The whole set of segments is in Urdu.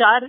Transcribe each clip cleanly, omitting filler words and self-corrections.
4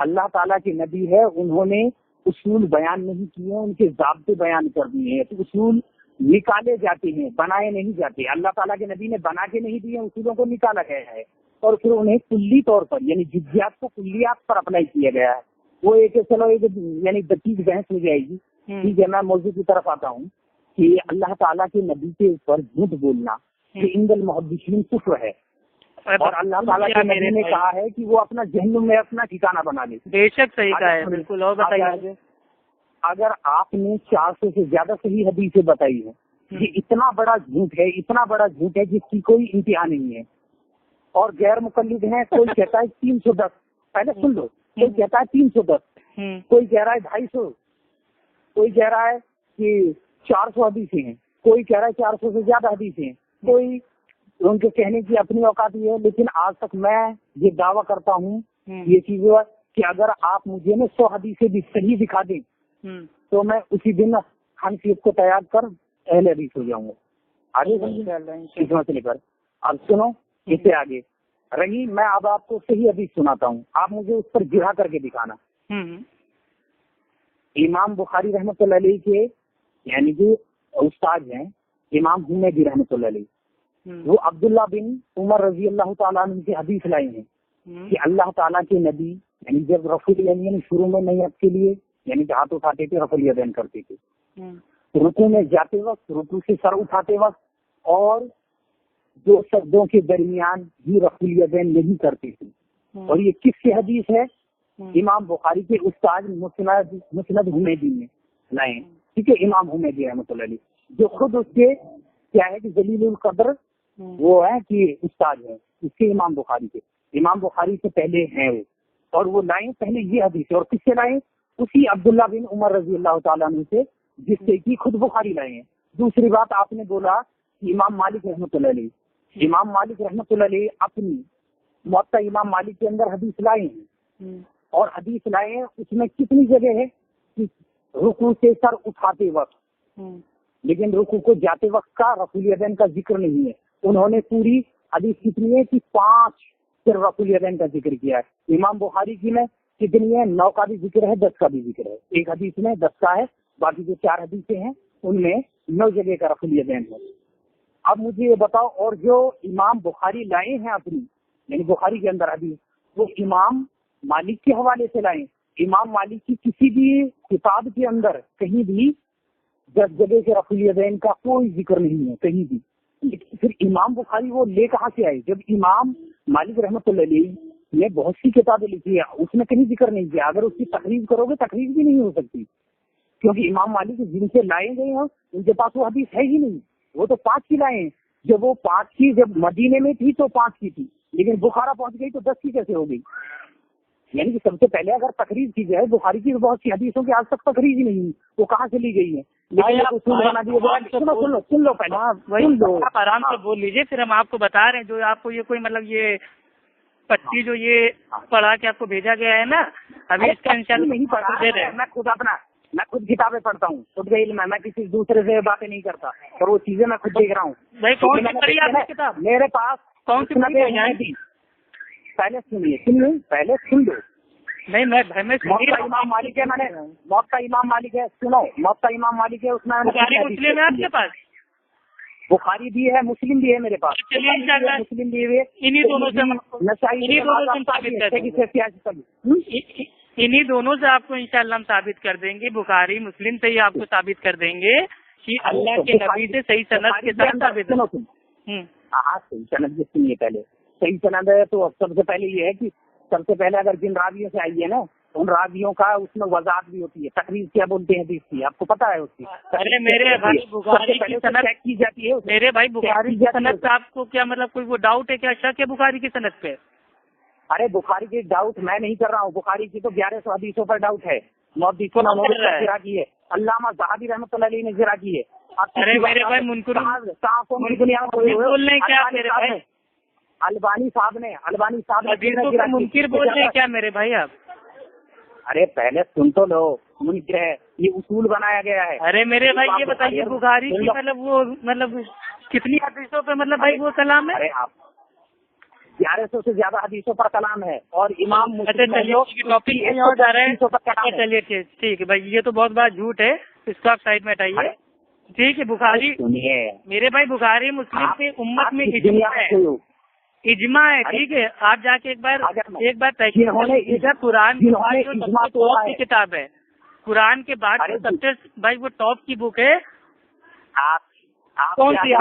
اللہ تعالیٰ کے نبی ہے، انہوں نے اصول بیان نہیں کیے ہیں، ان کے ضابطے بیان کر دیے ہیں. تو اصول نکالے جاتے ہیں، بنائے نہیں جاتے. اللہ تعالیٰ کے نبی نے بنا کے نہیں دیے، اصولوں کو نکالا گیا ہے اور پھر انہیں کلی طور پر یعنی جزیات کو کلیات پر اپلائی کیا گیا ہے. وہ ایک چلو ایک یعنی دقیق بحث ہو جائے گی. ٹھیک ہے، میں موضوع کی طرف آتا ہوں کہ اللہ تعالیٰ کے نبی کے اوپر جھوٹ بولنا یہ عند المحدثین کفر ہے، اور اللہ تعالیٰ کے نبی نے کہا ہے کہ وہ اپنا جہنم میں اپنا ٹھکانہ بنا لے. بے شک صحیح کہا ہے، بالکل. اور بتائیے، اگر آپ نے 400 سے زیادہ صحیح حدیثیں بتائی ہیں، یہ اتنا بڑا جھوٹ ہے، اتنا بڑا جھوٹ ہے جس کی کوئی انتہا نہیں ہے. اور غیر مقلد ہیں، کوئی کہتا ہے 310، پہلے سن لو، کوئی کہتا ہے 310، کوئی کہہ رہا ہے 250، کوئی کہہ رہا ہے کہ 400 حدیثیں ہیں، کوئی کہہ رہا ہے 400 سے زیادہ حدیثیں ہیں. کوئی ان کے کہنے کی اپنی اوقات یہ ہے، لیکن آج تک میں یہ دعویٰ کرتا ہوں یہ چیز کہ اگر آپ مجھے 100 حدیثیں بھی صحیح دکھا دیں تو میں اسی دن حنفیت کو تیار کر اہل حدیث ہو جاؤں گا. آگے اس مسئلے پر اب سنو، اس سے آگے رہی میں اب آپ کو صحیح حدیث سناتا ہوں، آپ مجھے اس پر گرا کر کے دکھانا. امام بخاری رحمۃ اللہ علیہ کے یعنی جو استاد ہیں امام حمیدی رحمۃ اللہ علیہ، وہ عبداللہ بن عمر رضی اللہ تعالیٰ عنہ کی حدیث لائے ہیں کہ اللہ تعالیٰ کے نبی یعنی جب رفع الیدین شروع میں نیت کے لیے یعنی ہاتھ اٹھاتے تھے، رفع الیدین کرتے تھے. رکوع میں جاتے وقت، رکوع سے سر اٹھاتے وقت اور دو سجدوں کے درمیان بھی رفع الیدین نہیں کرتے تھے. اور یہ کس کی حدیث ہے؟ امام بخاری کے استاد مسند حمیدی نے لائے ہیں. ٹھیک ہے، امام حمیدی رحمۃ اللہ علیہ جو خود اس کے کیا ہے کہ جلیل القدر وہ ہے کہ استاد ہے اس کے امام بخاری کے، امام بخاری سے پہلے ہیں وہ، اور وہ لائیں پہلے یہ حدیث ہے. اور کس سے لائیں؟ اسی عبداللہ بن عمر رضی اللہ تعالیٰ عنہ سے جس سے کہ خود بخاری لائے ہیں. دوسری بات آپ نے بولا کہ امام مالک رحمۃ اللہ علیہ، امام مالک رحمۃ اللہ علیہ اپنی موطا امام مالک کے اندر حدیث لائے ہیں، اور حدیث لائے ہیں اس میں کتنی جگہ ہے کہ رکوع سے سر اٹھاتے وقت، لیکن رکوع کو جاتے وقت کا رفع الیدین کا ذکر نہیں ہے. انہوں نے پوری حدیث کتنی ہے کہ 5 صرف رفع الیدین کا ذکر کیا ہے. امام بخاری کی میں کتنی ہے؟ 9 کا بھی ذکر ہے، 10 کا بھی ذکر ہے. ایک حدیث میں 10 کا ہے، باقی جو 4 حدیثیں ہیں ان میں 9 جگہ کا رفع الیدین ہے. اب مجھے یہ بتاؤ، اور جو امام بخاری لائے ہیں اپنی یعنی بخاری کے اندر حدیث، وہ امام مالک کے حوالے سے لائیں. امام مالک کی کسی بھی کتاب کے اندر کہیں بھی 10 جگہ کے رفع الیدین کا کوئی ذکر نہیں ہے کہیں بھی. لیکن پھر امام بخاری وہ لے کہاں سے آئے؟ جب امام مالک رحمۃ اللہ علیہ نے بہت سی کتابیں لکھی ہے، اس میں کہیں ذکر نہیں کیا. اگر اس کی تقریر کرو گے تقریر بھی نہیں ہو سکتی، کیونکہ امام مالک جن سے لائے گئے ہیں ان کے پاس وہ حدیث ہے ہی نہیں. وہ تو 5 کی لائے ہیں. جب وہ 5 کی جب مدینے میں تھی تو 5 کی تھی، لیکن بخارا پہنچ گئی تو 10 کی کیسے ہو گئی؟ یعنی کہ سب سے پہلے اگر تقریر کی جائے بخاری کی بہت سی حدیثوں کی آج تک تقریر ہی نہیں، وہ کہاں سے لی گئی ہے؟ سن لو پہلے، آپ آرام سے بول لیجیے، پھر ہم آپ کو بتا رہے ہیں جو آپ کو یہ کوئی مطلب یہ پٹی جو یہ پڑھا کے آپ کو بھیجا گیا ہے نا، ابھی اس کا انشاءاللہ نہیں پڑھا. میں خود کتابیں پڑھتا ہوں، خود کا علم ہے، میں کسی دوسرے سے باتیں نہیں کرتا، اور وہ چیزیں میں خود دیکھ رہا ہوں. بھائی کون سی پڑھی آپ کی کتاب؟ میرے پاس کون سی پڑھی؟ پہلے سنیے، پہلے سن لو. نہیں میں موطا امام مالک ہے، میں نے موطا امام مالک ہے، سنو موطا امام مالک ہے، اس میں بخاری مسلم ہے آپ کے پاس؟ بخاری بھی ہے، مسلم بھی ہے میرے پاس. مسلم بھی ہے، انہی دونوں سے آپ کو انشاءاللہ ہم ثابت کر دیں گے. بخاری مسلم سے ہی آپ کو ثابت کر دیں گے کہ اللہ کے نبی سے صحیح سند کے ساتھ ثابت. ہاں صحیح سند سنیے، پہلے صحیح سند ہے تو سب سے پہلے یہ ہے کہ سب سے پہلے اگر جن راویوں سے آئی ہے نا ان راویوں کا اس میں وضاحت بھی ہوتی ہے، تقریر کیا بولتے ہیں حدیث کی، آپ کو پتا ہے اس کی. ارے میرے بھائی بخاری کی سند چیک کی جاتی ہے. میرے بھائی بخاری کی سند پہ آپ کو کیا مطلب کوئی وہ ڈاؤٹ ہے کیا؟ شک ہے بخاری کی سند پہ؟ ارے بخاری کی ڈاؤٹ میں نہیں کر رہا ہوں، بخاری کی تو 1100 حدیثوں پر ڈاؤٹ ہے. محدثوں نے ذرا کی ہے، علامہ ذہبی رحمۃ اللہ علیہ نے ذرا کی ہے. ارے میرے بھائی منکر بولنے کیا میرے بھائی؟ البانی صاحب نے منکر بول رہے ہیں کیا میرے بھائی آپ؟ ارے پہلے سن تو لو، منکر ہے یہ اصول بنایا گیا ہے. ارے میرے بھائی یہ بتائیے بخاری کی مطلب وہ مطلب کتنی حدیثوں پہ مطلب بھائی وہ کلام ہے؟ ارے 1100 سے زیادہ حدیثوں پر کلام ہے اور امام مسلم چلیے ٹھیک ہے بھائی، یہ تو بہت بڑا جھوٹ ہے، اس کو آپ سائڈ میں ہٹائیے. ٹھیک ہے، بخاری میرے بھائی بخاری مسلم کی امت میں اجماع ہے، ٹھیک ہے. آپ جا کے ایک بار تحقیق، قرآن کی کتاب ہے، قرآن کے بعد سب سے بھائی وہ ٹاپ کی بک ہے. کون سی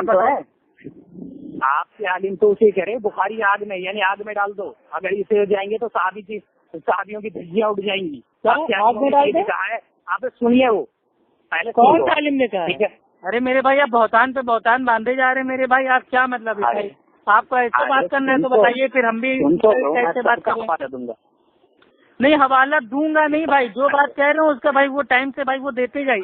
آپ کے عالم تو اسے کرے بخاری آگ میں، یعنی آگ میں ڈال دو، اگر اسے ہو جائیں گے تو صحابیوں کی دھجیاں اٹھ جائیں گی. آپ سنیے، وہ پہلے کون سا عالم نے کہا؟ ارے میرے بھائی آپ بہتان پہ بہتان باندھے جا رہے ہیں میرے بھائی، آپ کیا مطلب ہے؟ آپ کو ایسے بات کرنا ہے تو بتائیے، پھر ہم بھی ایسے بات کریں. دوں گا نہیں، حوالہ دوں گا نہیں بھائی، جو بات کہہ رہے ہوں اس کا بھائی وہ ٹائم سے بھائی وہ دیتے جائیے.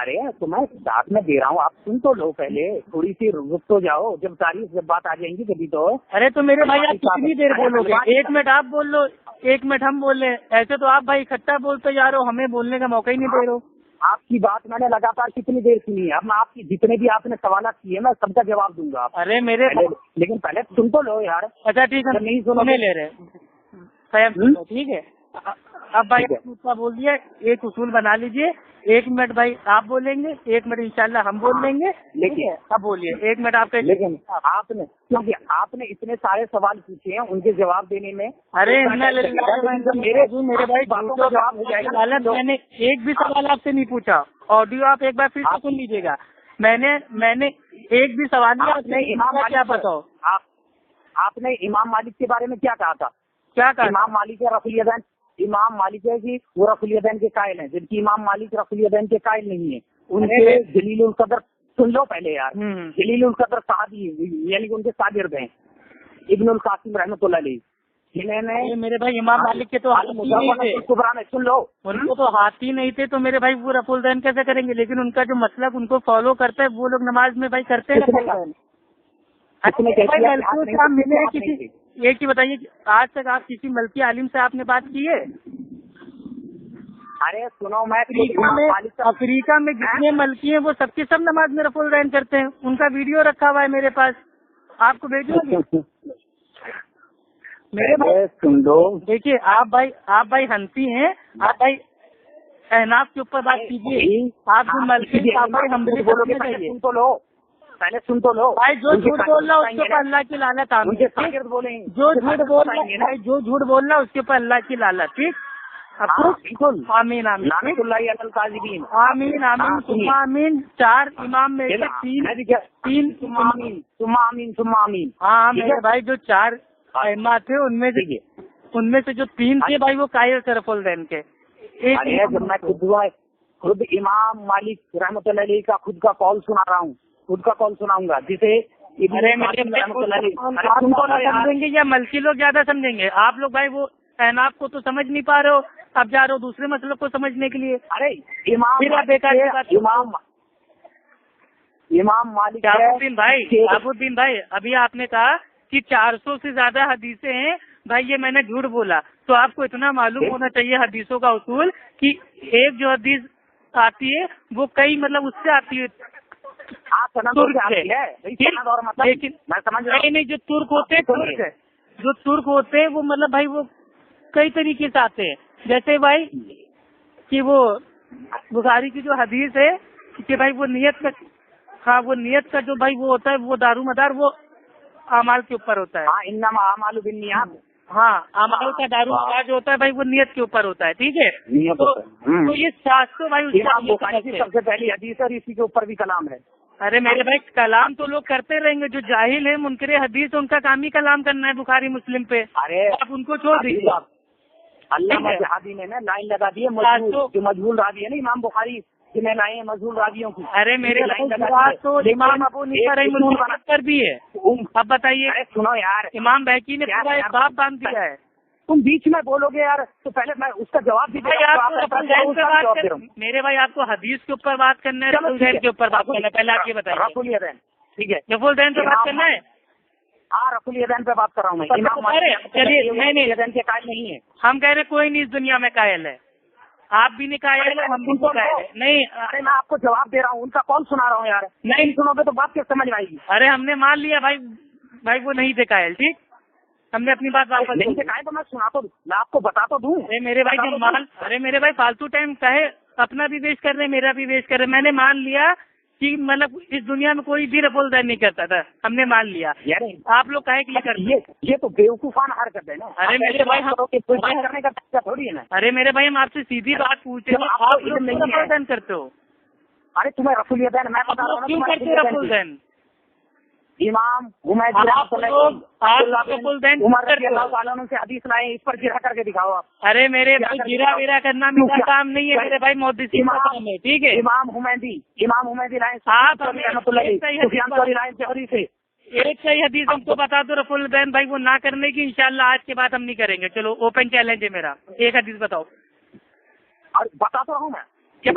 ارے تو میں ساتھ میں دے رہا ہوں، آپ سن تو لو، پہلے تھوڑی سی رک تو جاؤ، جب جب بات آ جائیں گی کبھی تو. ارے تو میرے بھائی آپ کتنی دیر بولو گے؟ 1 منٹ آپ بول لو، 1 منٹ ہم بول لیں. ایسے تو آپ بھائی اکٹھا بولتے جا رہے ہو، ہمیں بولنے کا موقع ہی نہیں دے رہے ہو. آپ کی بات میں نے لگاتار کتنی دیر سنی ہے، اب میں آپ کی جتنے بھی آپ نے سوالات کیے میں سب کا جواب دوں گا. ارے میرے لیکن پہلے سن تو لو یار. اچھا ٹھیک ہے، نہیں سننے لے رہے، ٹھیک ہے. اب بھائی کا بول دیا، ایک اصول بنا لیجئے. 1 منٹ بھائی آپ بولیں گے، 1 منٹ انشاءاللہ ہم بول لیں گے. لیکن اب بولیے 1 منٹ آپ کا. لیکن آپ نے اتنے سارے سوال پوچھے ہیں، ان کے جواب دینے میں ارے میرے بھائی جواب ہو جائے گا. میں نے ایک بھی سوال آپ سے نہیں پوچھا، آڈیو آپ ایک بار پھر سے سن لیجیے گا. میں نے ایک بھی سوال نہیں. کیا بتاؤ آپ نے امام مالک کے بارے میں کیا کہا تھا؟ کیا کہا؟ امام مالک رفع الیدین، امام مالک ہے کہ وہ رفع الیدین کے قائل ہیں، جبکہ امام مالک رفع الیدین کے قائل نہیں ہیں. ان کے جلیل القدر سن لو پہلے یار. جلیل القدر صحابی یعنی کہ ان کے شاگرد ہیں ابن القاسم رحمۃ اللہ علیہ، جنہوں نے میرے بھائی امام مالک کے تو سن لو، ان کو تو ہاتھ ہی نہیں تھے، تو میرے بھائی وہ رفع الیدین کیسے کریں گے؟ لیکن ان کا جو مسلک ان کو فالو کرتا ہے وہ لوگ نماز میں بھائی کرتے ہیں. ایک ہی بتائیے، آج تک آپ کسی ملکی عالم سے آپ نے بات کی ہے؟ ارے سنو، میں افریقہ میں جتنے ملکی ہیں وہ سب کی سب نماز میں رفع الیدین کرتے ہیں. ان کا ویڈیو رکھا ہوا ہے میرے پاس، آپ کو بھیجوں گی. میرے بھائی سن لو، دیکھیے آپ بھائی حنفی ہیں، آپ بھائی احناف کے اوپر بات کیجیے. آپ جو ملکی سن تو لو، پہلے سن تو لو. بھائی جو جھوٹ بول رہا اس کے اوپر اللہ کی لعنت. جو جھوٹ بول رہا اس کے اوپر اللہ کی لعنت. ٹھیک، بالکل. آمین آمین آمین آمین آمین آمین. 4 امام میں سے 3 آمین. ہاں میرے بھائی جو 4 ائمہ تھے ان میں سے جو 3 تھے بھائی وہ قائل تھے رفع الیدین کے. جب میں خود امام مالک رحمۃ اللہ علیہ کا خود کا قول سنا رہا ہوں، خود کا قول سناؤں گا جسے سمجھیں گے یا ملکی لوگ زیادہ سمجھیں گے؟ آپ لوگ بھائی وہ احناف کو تو سمجھ نہیں پا رہے ہو، اب جا رہے ہو دوسرے مسئلے کو سمجھنے کے لیے. ارے امام مالک شہاب بھائی ابھی آپ نے کہا کہ 400 سے زیادہ حدیثیں ہیں. بھائی یہ میں نے جھوٹ بولا؟ تو آپ کو اتنا معلوم ہونا چاہیے حدیثوں کا اصول کہ ایک جو حدیث آتی ہے وہ کئی مطلب اس سے آتی ہے. نہیں جو ترک ہوتے ہیں وہ مطلب بھائی وہ کئی طریقے سے آتے ہیں. جیسے بھائی کہ وہ بخاری کی جو حدیث ہے کہ بھائی وہ نیت کا جو بھائی وہ ہوتا ہے وہ دارو مدار وہ اعمال کے اوپر ہوتا ہے. ہاں اعمال کا دارو مدار جو ہوتا ہے بھائی وہ نیت کے اوپر ہوتا ہے. ٹھیک ہے، تو یہ 700 بھائی سب سے پہلی حدیث اور اسی کے اوپر بھی کلام ہے. ارے میرے بھائی کلام تو لوگ کرتے رہیں گے، جو جاہل ہیں منکر حدیث ان کا کام ہی کلام کرنا ہے بخاری مسلم پہ. ارے آپ ان کو چھوڑ دیجیے. اللہ جہادی نے نا لائن لگا دی ہے، جو مجہول راوی ہے نا امام بخاری جنہیں لائے ہیں مجہول راویوں کی. ارے میرے تو امام ابو حنیفہ رحمہ اللہ پر بھی ہے. اب بتائیے. سنو یار، امام بہقی نے پورا ایک باب باندھ دیا ہے. تم بیچ میں بولو گے یار، تو پہلے میں اس کا جواب بھی میرے بھائی آپ کو حدیث کے اوپر بات کرنا ہے کے اوپر بات کرنا ہے؟ پہلے آپ یہ بتائیے. رفع الیدین ٹھیک ہے، رفع الیدین پہ بات کرنا ہے. ہاں رفع الیدین پہ بات کر رہا ہوں میں. چلیے نہیں کے قائل نہیں ہے. ہم کہہ رہے کوئی نہیں اس دنیا میں قائل ہے، آپ بھی نہیں قائل ہے ہم بھی قائل ہے. نہیں ارے میں آپ کو جواب دے رہا ہوں، ان کا قول سنا رہا ہوں یار. نہیں سنو گے تو بات کیا سمجھ آئے گی. ارے ہم نے مان لیا بھائی وہ نہیں تھے قائل. ٹھیک ہم نے اپنی بات واپس نہیں دکھائے تو میں سنا تو میں آپ کو بتا تو دوں. ارے میرے بھائی جب ارے میرے بھائی فالتو ٹائم کہے اپنا بھی ویسٹ کر رہے میرا بھی ویسٹ کر رہے. میں نے مان لیا کہ مطلب اس دنیا میں کوئی بھی رفع الدین نہیں کرتا تھا, ہم نے مان لیا. آپ لوگ کہے کہ یہ تو بیوقوفانہ حرکت ہے نا. ارے میرے بھائی کرنے کا طریقہ تھوڑی ہے نا. ارے میرے بھائی ہم آپ سے سیدھی بات پوچھتے ہیں, آپ لوگ رفع الدین کرتے ہو. ارے تمہیں رفع الدین میں بتا رہا ہوں کیوں کرتے رفع الدین؟ امام عمر رضی اللہ تعالیٰ عنہ سے حدیث لائے, اس پر گرا کر کے دکھاؤ آپ. ارے میرے بھائی گرا ویرا کرنا میرا کام نہیں ہے میرے بھائی, محدثین کا کام ہے. ٹھیک ہے, امام حمیدی لائے آپ سے ایک صحیح حدیث ہم کو بتا دو رفع الدین بھائی وہ نہ کرنے کی, انشاءاللہ آج کے بعد ہم نہیں کریں گے. چلو اوپن چیلنج ہے میرا, ایک حدیث بتاؤ. اور بتا تو رہا ہوں میں کہ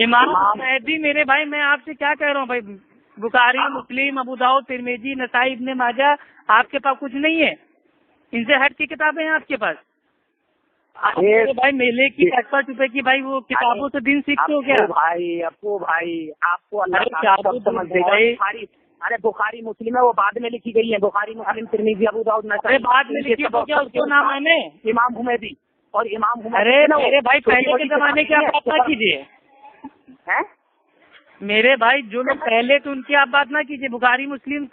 امام حمیدی میرے بھائی, میں آپ سے کیا کہہ رہا ہوں بھائی, بخاری مسلم ابو داؤد ترمذی نسائی ابن ماجہ, آپ کے پاس کچھ نہیں ہے؟ ان سے ہٹ کی کتابیں ہیں آپ کے پاس؟ بھائی میلے کی ایکسپرٹ چھپے کی بھائی وہ کتابوں سے دین سیکھتے ہو کیا؟ بھائی آپ کو اللہ ارے بخاری مسلم ہے وہ بعد میں لکھی گئی ہے, بخاری مسلم ترمذی ابو داؤد نسائی بعد میں لکھی تو کیا اس کو نام ہے نا امام حمیدی اور امام حمیدی. ارے میرے بھائی پہلے کے زمانے کی آپ بات نہ کیجیے میرے بھائی, جو لوگ پہلے تو ان کی آپ بات نہ کیجیے. بخاری مسلم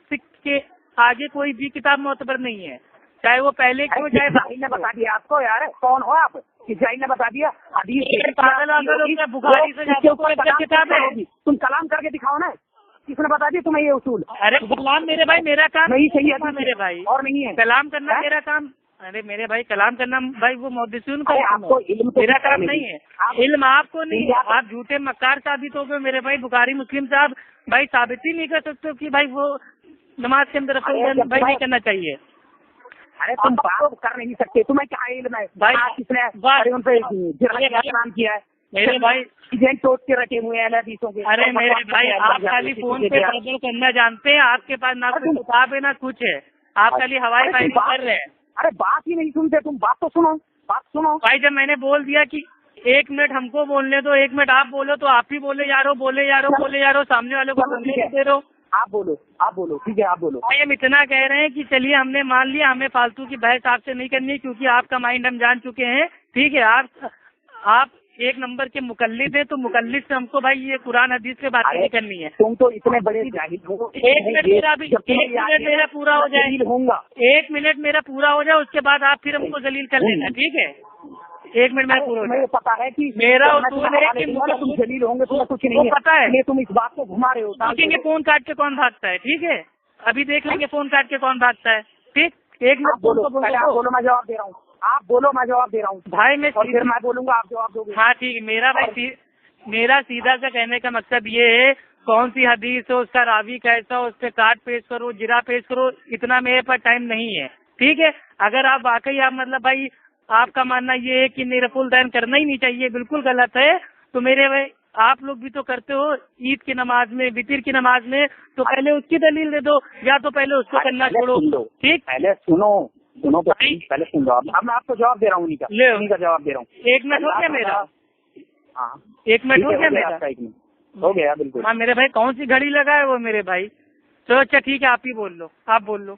کے آگے کوئی بھی کتاب معتبر نہیں ہے, چاہے وہ پہلے کی ہو چاہے جاہل نے بتا دیا آپ کو. یار کون ہو آپ کہ جاہل نے بتا دیا حدیث بخاری سے کتاب ہے. تم کلام کر کے دکھاؤ نا, کس نے بتا دیا تمہیں یہ اصول؟ ارے کلام میرے بھائی میرا کام نہیں, صحیح ہے میرے بھائی, اور نہیں ہے کلام کرنا میرا کام. ارے میرے بھائی کلام کرنا بھائی وہ محدثین کا آپ کو علم میرا کام نہیں ہے. علم آپ کو نہیں, آپ جھوٹے مکار ثابت ہو گئے میرے بھائی. بخاری مسلم سے آپ بھائی ثابت ہی نہیں کر سکتے کہ بھائی وہ نماز کے اندر بھائی نہیں کرنا چاہیے. ارے تم بات کر نہیں سکتے, تمہیں کیا علم ہے بھائی؟ کس نے ان پہ کام کیا ہے میرے بھائی؟ ٹوٹ کے رکھے ہوئے ہیں حدیثوں کے. ارے میرے بھائی آپ خالی فون پہ بدل کرنا جانتے ہیں, آپ کے پاس نہ کوئی کتاب ہے نہ کچھ ہے, آپ خالی ہوائی فائرنگ کر رہے ہیں. ارے بات ہی نہیں سنتے تم, بات تو سنو. بھائی جب میں نے بول دیا کہ 1 منٹ ہم کو بولنے دو, 1 منٹ آپ بولو, تو آپ ہی بولے یارو سامنے والے کو بولنے دے رہو. آپ بولو ٹھیک ہے, آپ بولو. بھائی ہم اتنا کہہ رہے ہیں کہ چلیے ہم نے مان لیا, ہمیں فالتو کی بحث آپ سے نہیں کرنی کیونکہ آپ کا مائنڈ ہم جان چکے ہیں. ٹھیک ہے, آپ 1 نمبر کے مقلد ہیں, تو مقلد سے ہم کو بھائی یہ قرآن حدیث سے بات نہیں کرنی ہے. تم تو اتنے بڑے جاہل ہو. 1 منٹ میرا پورا ہو جائے, 1 منٹ میرا پورا ہو جائے, اس کے بعد آپ پھر ہم کو ذلیل کر لینا. ٹھیک ہے, 1 منٹ میرا پورا. مجھے پتا ہے کہ میرا اصول ہے کہ تم ذلیل ہوں گے, تمہیں کچھ نہیں پتا ہے. تم اس بات کو گھما رہے ہو. دیکھیں گے فون کاٹ کے کون بھاگتا ہے. ٹھیک ہے, ابھی دیکھ لیں گے فون کاٹ کے کون بھاگتا ہے. ٹھیک, 1 منٹ بولو, میں جواب دے رہا ہوں. آپ بولو, میں جواب دے رہا ہوں بھائی. پھر میں بولوں گا, آپ جواب دو گے. ہاں ٹھیک ہے. میرا سیدھا سا کہنے کا مقصد یہ ہے, کون سی حدیث ہو, اس کا راوی کیسا ہو, اس پہ کاٹ پیش کرو, جرا پیش کرو, اتنا میرے پاس ٹائم نہیں ہے. ٹھیک ہے, اگر آپ واقعی آپ مطلب بھائی آپ کا ماننا یہ ہے کہ نہیں رفع الدین کرنا ہی نہیں چاہیے, بالکل غلط ہے, تو میرے بھائی آپ لوگ بھی تو کرتے ہو عید کی نماز میں, وطر کی نماز میں, تو پہلے اس کی دلیل دے دو, یا تو پہلے اس کو کرنا چھوڑو. ٹھیک, پہلے سنو پہلے سن لو. اب میں آپ کو جواب دے رہا ہوں, انہیں کا جواب دے رہا ہوں. 1 منٹ ہو گیا میرا. ہاں 1 منٹ ہو گیا میرا. ہو گیا بالکل. ہاں میرے بھائی, کون سی گھڑی لگا ہے وہ میرے بھائی. چلو اچھا ٹھیک ہے, آپ ہی بول لو, آپ بول لو.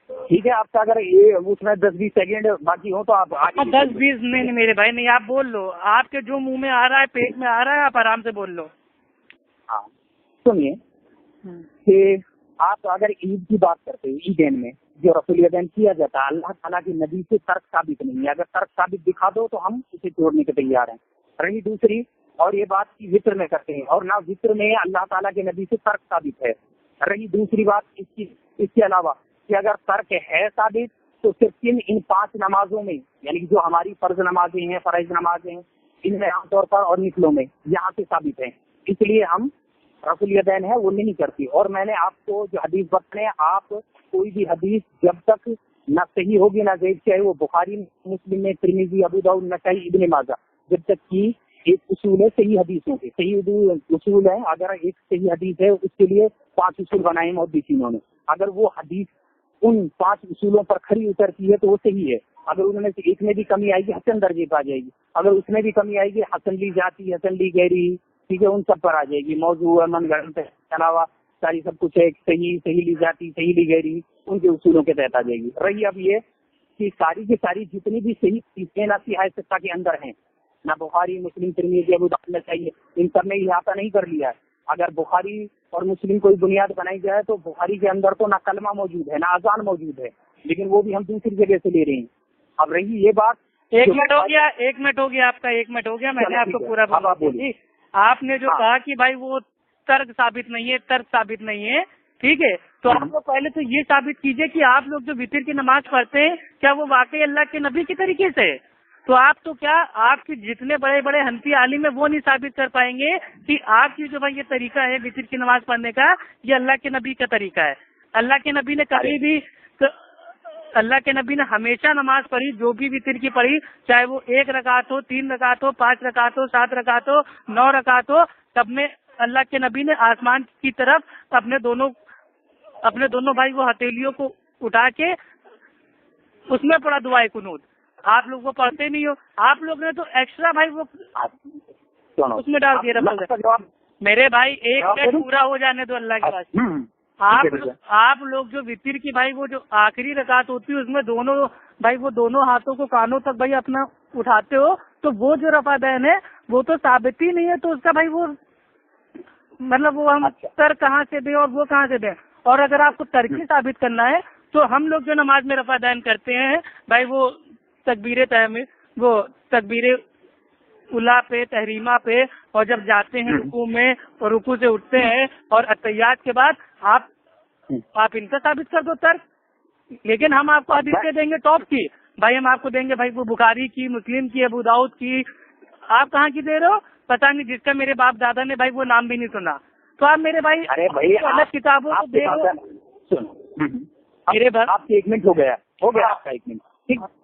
ٹھیک ہے, آپ کا اگر یہ اس میں 10-20 سیکنڈ باقی ہو تو آپ 10-20 نہیں میرے بھائی, نہیں آپ بول لو. آپ کے جو منہ میں آ رہا ہے, پیٹ میں آ رہا ہے, آپ آرام سے بول لو. ہاں سنیے کہ آپ اگر عید کی بات کرتے ہیں, عیدین میں جو رفع الیدین کیا جاتا ہے, اللہ تعالیٰ کی نبی سے ترک ثابت نہیں ہے. اگر ترک ثابت دکھا دو تو ہم اسے چھوڑنے کے تیار ہیں. رہی دوسری, اور یہ بات کی وطر میں کرتے ہیں, اور نہ وطر میں اللہ تعالیٰ کے نبی سے ترک ثابت ہے. رہی دوسری بات اس کے علاوہ کہ اگر ترک ہے ثابت تو صرف ان 5 نمازوں میں, یعنی جو ہماری فرض نمازیں ہیں, فرائض نمازیں, ان میں عام طور پر اور نفلوں میں یہاں سے ثابت ہیں. اس لیے ہم رفع الیدین ہے وہ نہیں کرتی. اور میں نے آپ کو جو حدیث بتانے, آپ کوئی بھی حدیث جب تک نہ صحیح ہوگی نہ ضعیف, چاہے وہ بخاری مسلم میں, ترمذی, ابو داؤد, نسائی, ابن ماجہ, جب تک کہ ایک اصول ہے صحیح حدیثوں کے, صحیح اصول ہے. اگر ایک صحیح حدیث ہے اس کے لیے 5 اصول بنائے محدثینوں نے. اگر وہ حدیث ان 5 اصولوں پر کھری اترتی ہے تو وہ صحیح ہے. اگر ان میں سے ایک میں بھی کمی آئے گی, حسن درجے پہ آ جائے گی. اگر اس میں بھی کمی آئے گی, حسن لی جاتی, حسن لی گہری, ٹھیک ہے, ان سب پر آ جائے گی. موضوع, من گھڑت کے علاوہ ساری سب کچھ ہے, صحیح لی جاتی, صحیح لی گہری, ان کے اصولوں کے تحت آ جائے گی. رہی اب یہ کہ ساری کی ساری جتنی بھی صحیح چیزیں نہ صحیح ستہ کے اندر ہیں، نہ بخاری مسلم ترمذی ابو داؤد میں چاہیے، ان سب نے احاطہ نہیں کر لیا ہے. اگر بخاری اور مسلم کوئی بنیاد بنائی جائے تو بخاری کے اندر تو نہ کلمہ موجود ہے نہ اذان موجود ہے، لیکن وہ بھی ہم دوسری جگہ سے لے رہے ہیں. اب رہی یہ بات، ایک منٹ ہو گیا آپ کا، 1 منٹ ہو گیا. میں نے آپ کو پورا بولا. آپ نے جو کہا کہ بھائی وہ ترک ثابت نہیں ہے، ٹھیک ہے، تو آپ کو پہلے تو یہ ثابت کیجئے کہ آپ لوگ جو وتر کی نماز پڑھتے ہیں کیا وہ واقعی اللہ کے نبی کے طریقے سے ہے؟ تو آپ تو کیا آپ کے جتنے بڑے بڑے حنفی عالم ہیں وہ نہیں ثابت کر پائیں گے کہ آپ کی جو بھائی یہ طریقہ ہے وتر کی نماز پڑھنے کا، یہ اللہ کے نبی کا طریقہ ہے. اللہ کے نبی نے کبھی بھی، اللہ کے نبی نے ہمیشہ نماز پڑھی، جو بھی وتر کی پڑھی، چاہے وہ 1 رکعت ہو، 3 رکعت ہو، 5 رکعت ہو، 7 رکعت ہو، 9 رکعت ہو، سب میں اللہ کے نبی نے آسمان کی طرف اپنے دونوں بھائی وہ ہتھیلیوں کو اٹھا کے اس میں پڑھا دعائے قنوت. آپ لوگ وہ پڑھتے نہیں ہو، آپ لوگ نے تو ایکسٹرا بھائی وہ اس میں ڈال دیا. میرے بھائی 1 منٹ پورا ہو جانے دو اللہ کے واسطے. آپ لوگ جو وتر کی بھائی وہ جو آخری رکعت ہوتی ہے اس میں دونوں ہاتھوں کو کانوں تک بھائی اپنا اٹھاتے ہو، تو وہ جو رفع دین ہے وہ تو ثابت ہی نہیں ہے. تو اس کا بھائی وہ مطلب وہ ہم تر کہاں سے دیں اور وہ کہاں سے دیں؟ اور اگر آپ کو ترکی ثابت کرنا ہے تو ہم لوگ جو نماز میں رفع دین کرتے ہیں بھائی وہ تکبیر اولا پہ، تحریمہ پہ، اور جب جاتے ہیں رکوع میں اور رکوع سے اٹھتے ہیں اور اتحیات کے بعد آپ ان کا ثابت کر دو ترک. لیکن ہم آپ کو حدیثیں دیں گے ٹاپ کی، بھائی ہم آپ کو دیں گے بھائی وہ بخاری کی، مسلم کی، ابو داؤد کی. آپ کہاں کی دے رہے ہو؟ پتہ نہیں، جس کا میرے باپ دادا نے بھائی وہ نام بھی نہیں سنا. تو آپ میرے بھائی الگ کتابوں کو دے رہے ہو. میرے بھائی آپ کی 1 منٹ ہو گیا آپ کا 1 منٹ.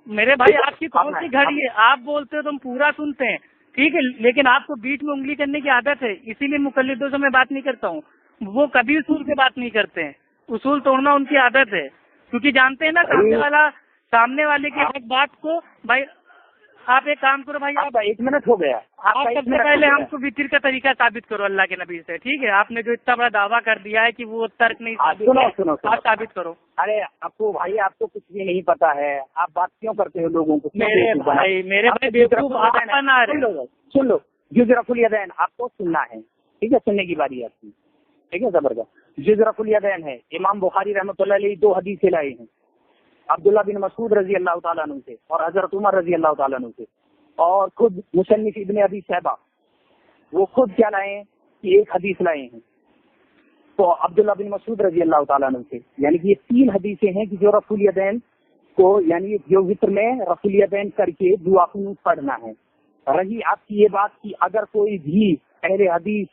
میرے بھائی آپ کی کون سی گھڑی ہے؟ آپ بولتے ہو تو ہم پورا سنتے ہیں، ٹھیک ہے، لیکن آپ کو بیچ میں انگلی کرنے کی عادت ہے، اسی لیے مقلدوں سے میں بات نہیں کرتا ہوں. وہ کبھی اصول سے بات نہیں کرتے ہیں، اصول توڑنا ان کی عادت ہے، کیونکہ جانتے ہیں نا سامنے والے کی ایک بات کو. بھائی آپ ایک کام کرو بھائی، آپ 1 منٹ ہو گیا. آپ سب سے پہلے ہم کو وتر کا طریقہ ثابت کرو اللہ کے نبی سے، ٹھیک ہے. آپ نے جو اتنا بڑا دعویٰ کر دیا ہے کہ وہ ترک نہیں آپ ثابت کرو. ارے آپ کو بھائی آپ کو کچھ بھی نہیں پتا ہے، آپ بات کیوں کرتے ہو لوگوں کو؟ میرے بھائی سن لو، جزرف الیدین آپ کو سننا ہے، ٹھیک ہے، سننے کی باری آپ کی، ٹھیک ہے. زبردست. جزرف الیدین ہے، امام بخاری رحمۃ اللہ علیہ 2 حدیثیں لائے ہیں، عبداللہ بن مسعود رضی اللہ تعالیٰ عنہ سے اور حضرت عمر رضی اللہ تعالیٰ عنہ سے، اور خود مصنف ابن ابی شیبہ وہ خود کیا لائے ہیں کہ 1 حدیث لائے ہیں تو عبداللہ بن مسعود رضی اللہ تعالیٰ عنہ سے. یعنی کہ یہ 3 حدیثیں ہیں کہ جو رفع الیدین کو، یعنی جو وتر میں رفع الیدین کر کے دعا قنوت پڑھنا ہے. رہی آپ کی یہ بات کہ اگر کوئی بھی اہل حدیث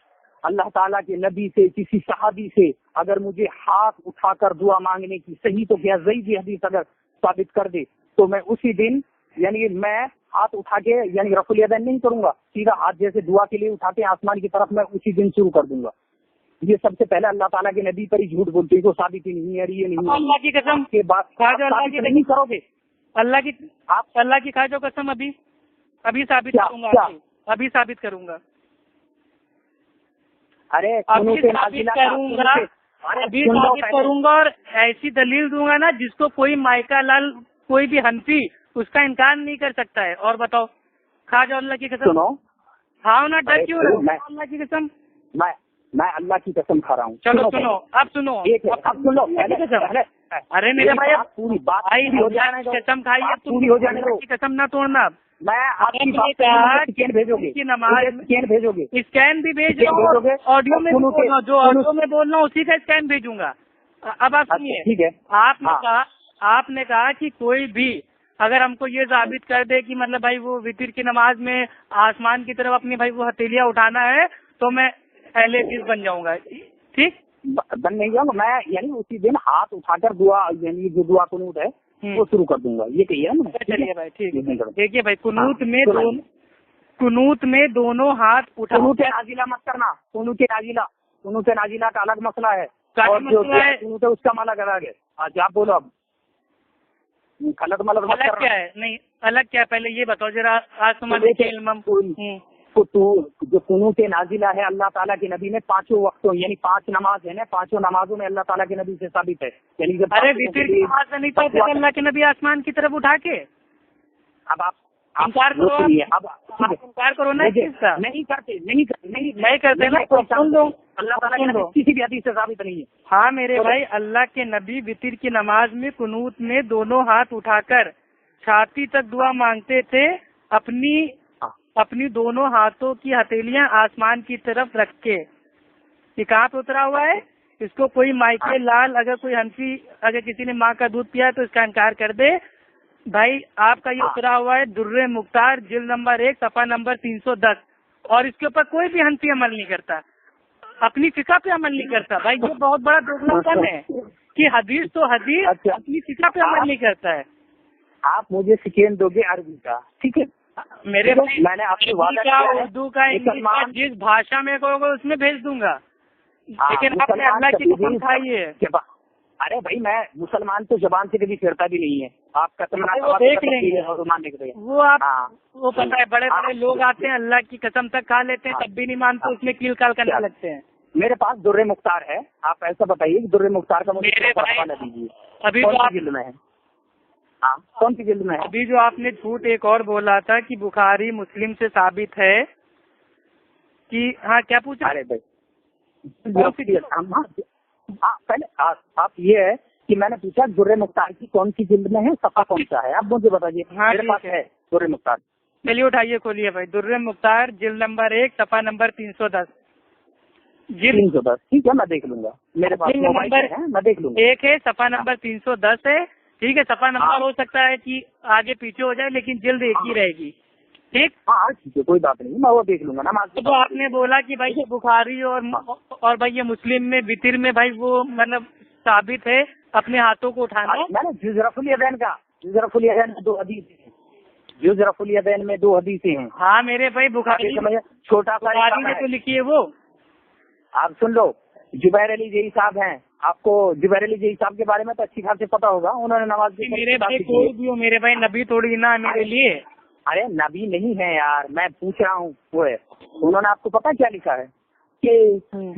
اللہ تعالیٰ کے نبی سے، کسی صحابی سے اگر مجھے ہاتھ اٹھا کر دعا مانگنے کی صحیح تو کیا ضعیف حدیث اگر ثابت کر دے تو میں اسی دن یعنی میں ہاتھ اٹھا کے یعنی رفع الیدین نہیں کروں گا، سیدھا ہاتھ جیسے دعا کے لیے اٹھاتے ہیں آسمان کی طرف، میں اسی دن شروع کر دوں گا. یہ سب سے پہلے اللہ تعالیٰ کے نبی پر ہی جھوٹ بولتے ہیں، کو ثابت ہی نہیں ہے. یہ نہیں، اللہ کی قسم کے بعد نہیں کرو گے، اللہ کی کھا جو قسم ابھی ثابت کروں گا، ابھی ثابت کروں گا. ارے ابھی ثابت کروں گا اور ایسی دلیل دوں گا نا جس کو کوئی مائکا لال، کوئی بھی حنفی اس کا انکار نہیں کر سکتا ہے. اور بتاؤ، کھا جاؤ اللہ کی قسم. ہاں نا، ڈر کیوں رہا اللہ کی قسم؟ میں اللہ کی قسم کھا رہا ہوں. چلو سنو، اب سنو، اب سن لو. ارے میرے بھائی پوری بات قسم کھائیے، پوری ہو جانے دو، قسم نہ توڑنا. میں آپ کی بات اسکین بھیجو گے، اسکین بھیجو گے، اسکین بھی بھیج دو، آڈیو میں جو آڈیو میں بول رہا ہوں اسی کا اسکین بھیجوں گا. اب آپ سنیے، ٹھیک ہے. آپ نے کہا کہ کوئی بھی اگر ہم کو یہ ثابت کر دے کہ مطلب بھائی وہ وتر کی نماز میں آسمان کی طرف اپنی بھائی وہ ہتھیلیاں اٹھانا ہے تو میں اہل حدیث بن جاؤں گا. ٹھیک، بن نہیں جاؤں گا میں، یعنی اسی دن ہاتھ اٹھا کر دعا، یعنی جو دعا قنوت ہے وہ شروع کر دوں گا. یہ کہیے نا. چلیے بھائی ٹھیک ہے. دیکھیے بھائی، قنوت میں دونوں ہاتھ اٹھا. قنوت نازلہ مت کرنا، قنوت نازلہ کا الگ مسئلہ ہے اور جو قنوت ہے اس کا الگ الگ ہے. آج آپ بولو، اب غلط الگ کیا ہے؟ نہیں الگ کیا ہے، پہلے یہ بتاؤ ذرا. آج تمہارے جو قنوت نازلہ ہے اللہ تعالیٰ کے نبی نے 5 وقتوں یعنی 5 نماز ہے نا 5 نمازوں میں اللہ تعالیٰ کے نبی سے ثابت ہے. یعنی ارے وتر کی نماز نہیں پڑھتے اللہ کے نبی آسمان کی طرف اٹھا کے. اب آپ انکار کرو نا نہیں کرتے اللہ تعالیٰ کے نبی کسی بھی حدیث سے ثابت نہیں ہے. ہاں میرے بھائی اللہ کے نبی وتر کی نماز میں قنوت میں دونوں ہاتھ اٹھا کر چھاتی تک دعا مانگتے تھے اپنی دونوں ہاتھوں کی ہتھیلیاں آسمان کی طرف رکھ کے. یہ کہاں پہ اترا ہوا ہے؟ اس کو کوئی مائکل لال اگر کوئی حنفی اگر کسی نے ماں کا دودھ پیا تو اس کا انکار کر دے. بھائی آپ کا یہ اترا ہوا ہے در مختار جلد نمبر 1 صفحہ نمبر 310 اور اس کے اوپر کوئی بھی حنفی عمل نہیں کرتا, اپنی فقہ پہ عمل نہیں کرتا. بھائی یہ بہت بڑا دوگلا پن ہے کہ حدیث تو حدیث اپنی فقہ پہ عمل نہیں کرتا ہے. آپ مجھے سیکنڈ دو گے عربی کا, ٹھیک ہے میرے بھائی میں نے آپ سے اردو کا انگلش کا جس بھاشا میں کہو گے اس میں بھیج دوں گا, لیکن آپ نے اللہ کی قسم کھائی ہے. ارے بھائی میں مسلمان تو زبان سے کبھی پھرتا بھی نہیں ہے. آپ کا دیکھ لیں گے وہ پتہ ہے بڑے بڑے لوگ آتے ہیں اللہ کی قسم تک کھا لیتے ہیں تب بھی نہیں مانتے, اس میں کیل کال کرنے لگتے ہیں. میرے پاس در مختار ہے, آپ ایسا بتائیے کہ در مختار کا مجھے دیجیے ابھی جلد میں ہے. ہاں کون سی جلد میں ہے؟ ابھی جو آپ نے جھوٹ ایک اور بولا تھا کہ بخاری مسلم سے ثابت ہے کہ ہاں کیا پوچھا؟ ارے بھائی ہاں پہلے آپ یہ ہے کہ میں نے پوچھا در مختار کی کون سی جلد میں ہے, صفحہ کون سا ہے, آپ مجھے بتائیے. میرے پاس ہے در مختار. چلیے اٹھائیے کھولیے بھائی در مختار جلد نمبر 1 صفحہ نمبر 310. 310 ٹھیک ہے میں دیکھ لوں گا, میرے پاس موبائل ہے میں دیکھ لوں گا. 1 ہے صفحہ نمبر 310 ہے, ٹھیک ہے. صفحہ نمبر ہو سکتا ہے کہ آگے پیچھے ہو جائے لیکن جلد ایک ہی رہے گی, ٹھیک. ہاں ٹھیک ہے کوئی بات نہیں, میں وہ دیکھ لوں گا. نماز تو آپ نے بولا کہ بھائی یہ بخاری اور بھائی یہ مسلم میں وتر میں بھائی وہ مطلب ثابت ہے اپنے ہاتھوں کو اٹھانا. میں نے جز رفع الیدین کا جز رفع الیدین میں 2 حدیث ہیں, جز رفع الیدین میں 2 حدیثیں ہیں. ہاں میرے بھائی بخاری چھوٹا سا نے تو لکھی ہے وہ. آپ سن لو, زبیر علی جی صاحب ہیں, آپ کو زبیر علی جی صاحب کے بارے میں تو اچھی خاص پتا ہوگا, انہوں نے نماز کی. میرے بھائی کوئی بھی ہو میرے بھائی نبی تھوڑی نا میرے لیے. ارے نبی نہیں ہے یار, میں پوچھ رہا ہوں وہ ہے. انہوں نے آپ کو پتا کیا لکھا ہے کہ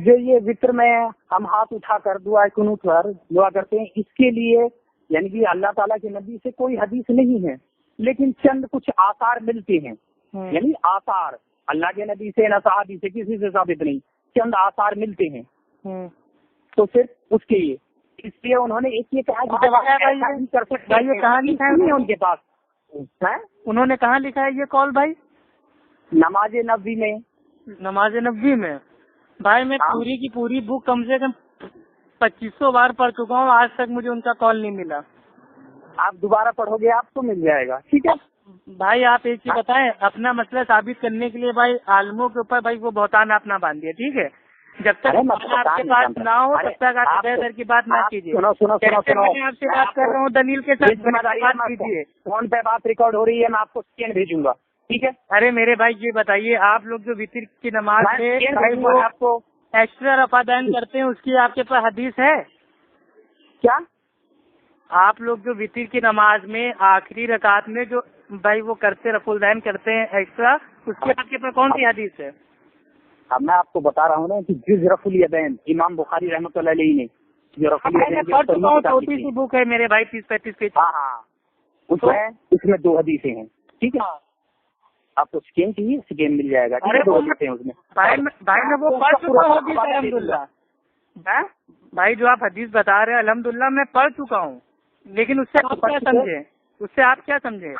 جو یہ وتر میں ہم ہاتھ اٹھا کر دعا قنوت پر دعا کرتے ہیں اس کے لیے یعنی کہ اللہ تعالیٰ کے نبی سے کوئی حدیث نہیں ہے, لیکن چند کچھ آثار ملتے ہیں. یعنی آثار اللہ کے نبی سے نہ صحابی سے کسی سے ثابت نہیں, چند آثار ملتے ہیں. تو پھر اس کے لیے اس لیے انہوں نے ایک یہ کہا کر سکتے ہیں ان کے پاس. انہوں نے کہاں لکھا ہے یہ قول بھائی؟ نماز نبوی میں. نماز نبوی میں بھائی میں پوری کی پوری بک کم سے کم 2500 بار پڑھ چکا ہوں, آج تک مجھے ان کا قول نہیں ملا. آپ دوبارہ پڑھو گے آپ کو مل جائے گا, ٹھیک ہے. بھائی آپ ایک چیز بتائیں, اپنا مسئلہ ثابت کرنے کے لیے بھائی عالموں کے اوپر بھائی وہ بہتان آپ نہ باندھیے, ٹھیک ہے. جب تک آپ کے پاس نہ ہو تب تک آپ بہتر کی بات نہ کیجیے. میں آپ سے بات کر رہا ہوں دلیل کے ساتھ بات کیجیے. فون پہ بات ریکارڈ ہو رہی ہے, میں آپ کو سکین بھیجوں گا, ٹھیک ہے. ارے میرے بھائی یہ بتائیے آپ لوگ جو وتر کی نماز میں آپ کو ایکسٹرا رفع دین کرتے ہیں اس کی آپ کے پاس حدیث ہے کیا؟ آپ لوگ جو وتر کی نماز میں آخری رکعت میں جو بھائی وہ کرتے رفع الدین کرتے ہیں ایکسٹرا, اس کی آپ کے پاس کون سی حدیث ہے؟ اب میں آپ کو بتا رہا ہوں نا کہ جز رفع الیدین امام بخاری رحمۃ اللہ علیہ نے جو رفع الیدین چھوٹی سی بک ہے میرے بھائی 30-35 پیج. ہاں اس میں 2 حدیثیں ہیں, ٹھیک ہے. آپ کو سکین چاہیے, سکین مل جائے گا. 2 حدیثیں ہیں اس میں. بھائی میں وہ پڑھ چکا ہوں الحمدللہ. بھائی جو آپ حدیث بتا رہے ہیں الحمدللہ میں پڑھ چکا ہوں, لیکن اس سے آپ کیا سمجھے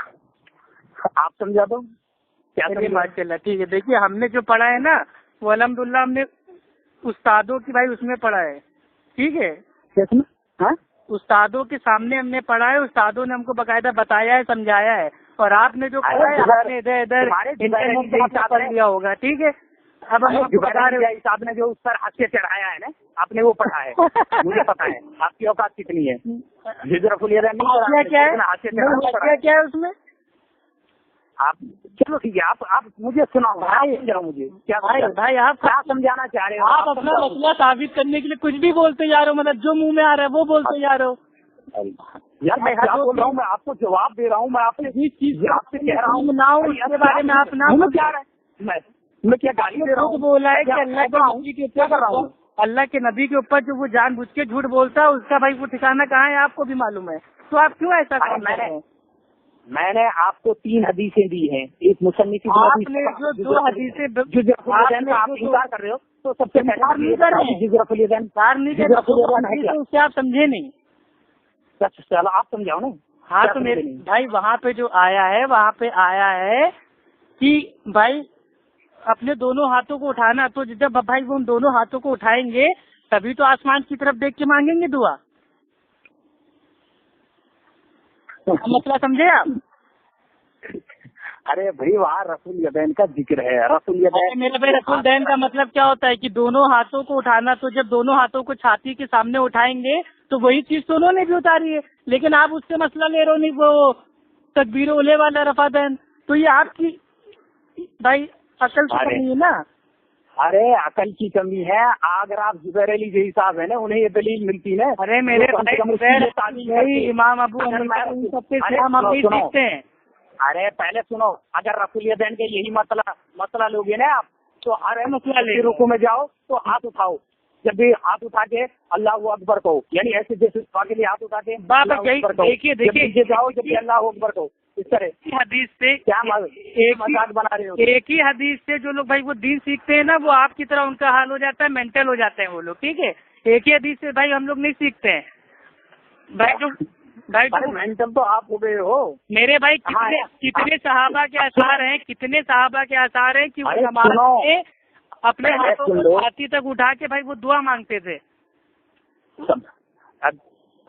آپ سمجھا دو کیا ماشاء اللہ. ٹھیک ہے دیکھیے ہم نے جو پڑھا ہے نا وہ الحمدللہ ہم نے استادوں کی بھائی اس میں پڑھا ہے, ٹھیک ہے. استادوں کے سامنے ہم نے پڑھا ہے, استادوں نے ہم کو باقاعدہ بتایا ہے سمجھایا ہے, اور آپ نے جو پڑھا ہے آپ نے ادھر پڑھ لیا ہوگا, ٹھیک ہے. اب ہم بتا رہے ہیں صاحب نے جو اس پر ہاتھ سے چڑھایا ہے نا آپ نے وہ پڑھا ہے, مجھے پتا ہے آپ کی اوقات کتنی ہے. کیا ہے اس میں آپ چلو ٹھیک ہے آپ مجھے سناؤ مجھے بھائی آپ کیا سمجھانا چاہ رہے ہو. آپ اپنا مسئلہ ثابت کرنے کے لیے کچھ بھی بولتے جا رہے ہو, مطلب جو منہ میں آ رہا ہے وہ بولتے جا رہے ہو. یار میں کیا بول رہا ہوں, میں آپ کو جواب دے رہا ہوں, میں آپ سے کہہ رہا ہوں اس کے بارے میں آپ نہ میں کیا گالی دے رہا ہوں؟ بولا ہے کہ اللہ کے نبی کے اوپر اللہ کے نبی کے اوپر جو وہ جان بوجھ کے جھوٹ بولتا ہے اس کا بھائی وہ ٹھکانا کہاں ہے آپ کو بھی معلوم ہے، تو آپ کیوں ایسا کام کر رہے ہیں؟ میں نے آپ کو 3 حدیثیں دی ہیں، ایک مصنف آپ نے جو 2 حدیثیں آپ انکار کر رہے ہو، تو سب سے پہلے آپ سمجھے نہیں، چلو آپ سمجھاؤ نا۔ ہاں تو میرے بھائی وہاں پہ جو آیا ہے کہ بھائی اپنے دونوں ہاتھوں کو اٹھانا، تو جب بھائی وہ ان دونوں ہاتھوں کو اٹھائیں گے تبھی تو آسمان کی طرف دیکھ کے مانگیں گے دعا۔ مسئلہ سمجھے آپ؟ ارے بھائی وہاں رسول یدین کا ذکر ہے، رسول یدین میرے بھائی رسول دین کا مطلب کیا ہوتا ہے کہ دونوں ہاتھوں کو اٹھانا، تو جب دونوں ہاتھوں کو چھاتی کے سامنے اٹھائیں گے تو وہی چیز تو انہوں نے بھی اتاری ہے، لیکن آپ اس سے مسئلہ لے رہے ہو نہیں، وہ تکبیر اولے والا رفع دین، تو یہ آپ کی بھائی عقل کی کمی ہے نا۔ ارے عقل کی کمی ہے، اگر آپ زبیر علی جی صاحب ہے نا، انہیں یہ دلیل ملتی نا۔ ارے میرے بھائی امام ابو حنیفہ ان سب سے ہم نہیں سیکھتے ہیں۔ ارے پہلے سنو، اگر رسول یدین کے یہی مسئلہ لوگے نا آپ، تو ہر مسئلہ لے رکوع میں جاؤ تو ہاتھ اٹھاؤ، جب بھی ہاتھ اٹھا کے اللہ اکبر کہو، یعنی ایسے جیسے دعا کے لیے ہاتھ اٹھا کے دیکھیے جاؤ، جب بھی اللہ اکبر کہو، اس طرح حدیث سے کیا مذاق بنا رہے ہو؟ ایک ہی حدیث سے جو لوگ بھائی وہ دین سیکھتے ہیں نا، وہ آپ کی طرح ان کا حال ہو جاتا ہے، مینٹل ہو جاتے ہیں وہ لوگ، ٹھیک ہے؟ ایک ہی حدیث سے بھائی ہم لوگ نہیں سیکھتے ہیں بھائی مینٹل تو آپ ہو گئے ہو میرے بھائی۔ کتنے صحابہ کے آثار ہیں کہ وہ نماز میں اپنے ہاتھوں کو چھاتی تک اٹھا کے بھائی وہ دعا مانگتے تھے۔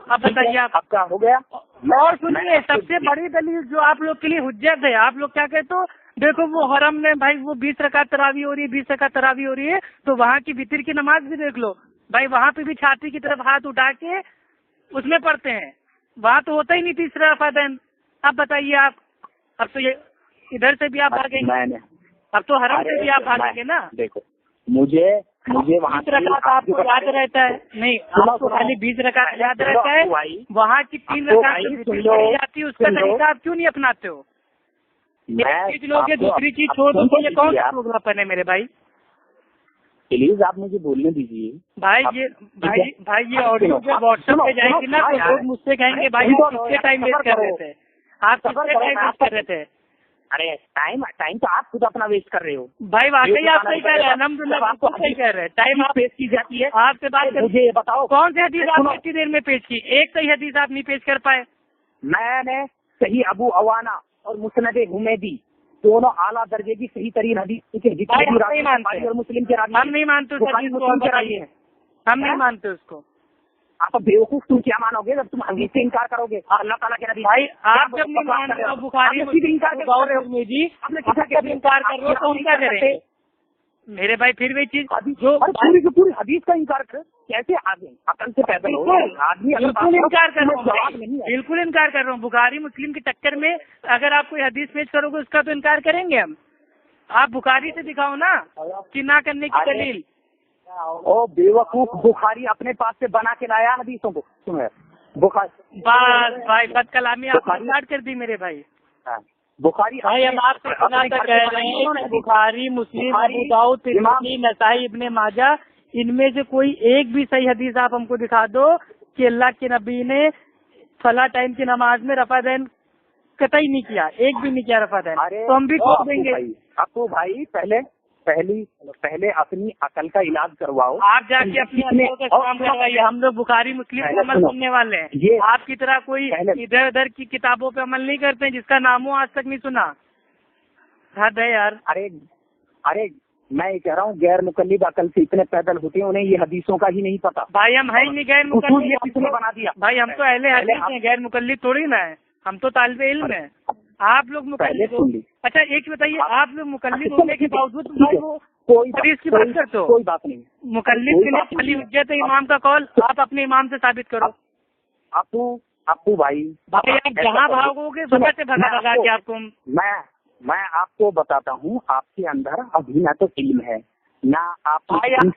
اب بتائیے آپ کا ہو گیا۔ اور سنیے، سب سے بڑی دلیل جو آپ لوگ کے لیے حجت ہے، آپ لوگ کیا کہتے ہو، دیکھو وہ حرم میں بھائی وہ 20 رکعت تراویح ہو رہی ہے تو وہاں کی وتر کی نماز بھی دیکھ لو بھائی، وہاں پہ بھی چھاتی کی طرف ہاتھ اٹھا کے اس میں پڑھتے ہیں، وہاں تو ہوتا ہی نہیں تیسرا رفع دین۔ اب بتائیے آپ، اب تو یہ ادھر سے بھی آپ بھاگیں گے، اب تو حرم سے بھی آپ بھاگیں گے نا۔ دیکھو مجھے وہاں 20 رکعت آپ کو یاد رہتا ہے نہیں، آپ کو خالی 20 رکعت یاد رہتا ہے، وہاں کی 3 رکعت جاتی ہے، اس کا طریقہ آپ کیوں نہیں اپناتے ہو؟ ایک چیز لوگ دوسری چیز چھوڑ دو، یہ کون سا پروگرام ہے میرے بھائی؟ پلیز آپ مجھے بولنے دیجیے بھائی۔ یہ آڈیو جب واٹس ایپ پہ جائے گی نا تو لوگ مجھ سے کہیں گے بھائی آپ کتنے ٹائم ویسٹ کر رہے تھے، آپ کتنے ٹائم ویسٹ کر رہے تھے؟ ارے ٹائم تو آپ خود اپنا ویسٹ کر رہے ہو بھائی، واقعی آپ صحیح کہہ رہے ہیں، الحمد للہ آپ کو صحیح کہہ رہے ہیں، ٹائم آپ پیش کی جاتی ہے۔ آپ سے بات کر مجھے یہ بتاؤ کون سی حدیث آپ نے اتنی دیر میں پیش کی؟ ایک صحیح حدیث آپ نہیں پیش کر پائے۔ میں نے صحیح ابو عوانہ اور مسند حمیدی دونوں اعلیٰ درجے کی صحیح ترین حدیث ہم نہیں مانتے ہم نہیں مانتے اس کو۔ آپ بیوقوف تم کیا مانو گے جب تم حدیث سے انکار کرو گے؟ اللہ تعالیٰ کے نبی بھائی آپ جب نہیں مان رہے ہو بخاری انکار کر رہے ہو جی، انکار کر رہے ہو تو ہم کیا کریں میرے بھائی؟ پھر وہی چیز جو پوری حدیث کا انکار کر کیسے آدمی عقل سے پیدا ہو آدمی بالکل انکار کر رہا ہوں، بالکل انکار کر رہا ہوں۔ بخاری مسلم کی ٹکر میں اگر آپ کوئی حدیث پیش کرو گے اس کا تو انکار کریں گے ہم۔ آپ بخاری سے دکھاؤ نا کہ نہ کرنے کی دلیل۔ او بےوقوف، بخاری اپنے پاس سے بنا کے لایا حدیثوں کو تمہیں بخاری بس بھائی بد کلامی آپ نے اسٹارٹ کر دی میرے بھائی۔ بخاری بھائی ہم آپ سے سنا تک کہہ رہے ہیں کہ بخاری مسلم ابو داؤد ترمذی نسائی ابن ماجہ ان میں سے کوئی ایک بھی صحیح حدیث آپ ہم کو دکھا دو کہ اللہ کے نبی نے فلاں ٹائم کی نماز میں رفع دین قطعی نہیں کیا، ایک بھی نہیں کیا رفع دین، تو ہم بھی چھوڑ دیں گے۔ ابو بھائی پہلے اپنی عقل کا علاج کرواؤ، آپ جا کے اپنی عقل کا کام کروائیے۔ ہم لوگ بخاری مسلم پہ عمل کرنے والے ہیں، آپ کی طرح کوئی ادھر ادھر کی کتابوں پہ عمل نہیں کرتے جس کا ناموں آج تک نہیں سنا۔ حد ہے یار۔ ارے میں یہ کہہ رہا ہوں غیر مقلد عقل سے اتنے پیدل ہوتے ہیں انہیں یہ حدیثوں کا ہی نہیں پتا۔ بھائی ہم ہے ہی نہیں غیر مقلد، کس نے بنا دیا؟ بھائی ہم تو اہل حدیث ہیں، غیر مقلد تھوڑی نا ہے، ہم تو طالب علم ہیں۔ آپ لوگ مقلد ہو۔ اچھا ایک بتائیے، آپ لوگ مقلد ہونے کے باوجود حدیث کی بات کرتے ہو؟ کوئی بات نہیں، مقلد کے لیے خالی حجت ہے امام کا قول، آپ اپنے امام سے ثابت کرو۔ ابو بھائی آپ جہاں بھاگو گے وہاں سے بھگا کے آپ کو میں آپ کو بتاتا ہوں، آپ کے اندر ابھی نہ تو علم ہے نہ آپ